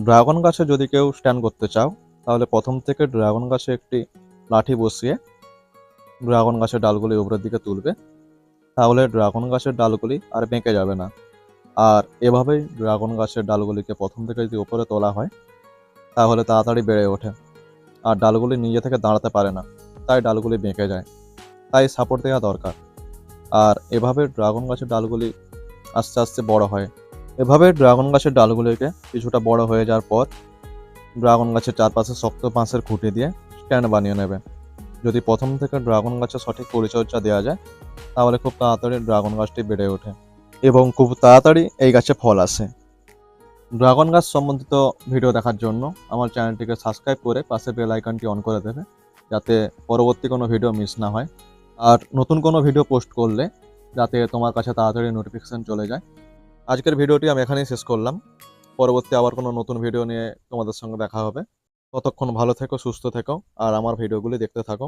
Dragon গাছে যদি কেউ স্ট্যান্ড করতে চাও, তাহলে প্রথম থেকে ড্রাগন গাছে একটি লাঠি বসিয়ে ড্রাগন গাছের ডালগুলি উপরের দিকে তুলবে। তাহলে ড্রাগন গাছের ডালগুলি আর বেঁকে যাবে না। আর এভাবেই ড্রাগন গাছের ডালগুলিকে প্রথম থেকে যদি উপরে তোলা হয়, তাহলে তাড়াতাড়ি বেড়ে ওঠে। আর ডালগুলি নিজে থেকে দাঁড়াতে পারে না, তাই ডালগুলি বেঁকে যায়। তাই সাপোর্ট দেওয়া দরকার। আর এভাবে ড্রাগন গাছের ডালগুলি আস্তে আস্তে বড় হয়। এভাবে ড্রাগন গাছের ডালগুলিকে কিছুটা বড় হয়ে যাওয়ার পর ড্রাগন গাছের চারপাশে শক্ত বাঁশের খুঁটি দিয়ে স্ট্যান্ড বানিয়ে নেবে। যদি প্রথম থেকে ড্রাগন গাছের সঠিক পরিচর্যা দেওয়া যায়, তাহলে খুব তাড়াতাড়ি ড্রাগন গাছটি বেড়ে ওঠে এবং খুব তাড়াতাড়ি এই গাছে ফল আসে। ড্রাগন গাছ সম্বন্ধিত ভিডিও দেখার জন্য আমার চ্যানেলটিকে সাবস্ক্রাইব করে পাশে বেল আইকনটি অন করে দেবে, যাতে পরবর্তী কোনো ভিডিও মিস না হয়। আর নতুন কোনো ভিডিও পোস্ট করলে যাতে তোমার কাছে তাড়াতাড়ি নোটিফিকেশান চলে যায়। আজকের ভিডিওটি আমি এখানেই শেষ করলাম। পরবর্তী আবার কোনো নতুন ভিডিও নিয়ে তোমাদের সঙ্গে দেখা হবে। ততক্ষণ ভালো থেকো, সুস্থ থেকো, আর আমার ভিডিওগুলি দেখতে থাকো।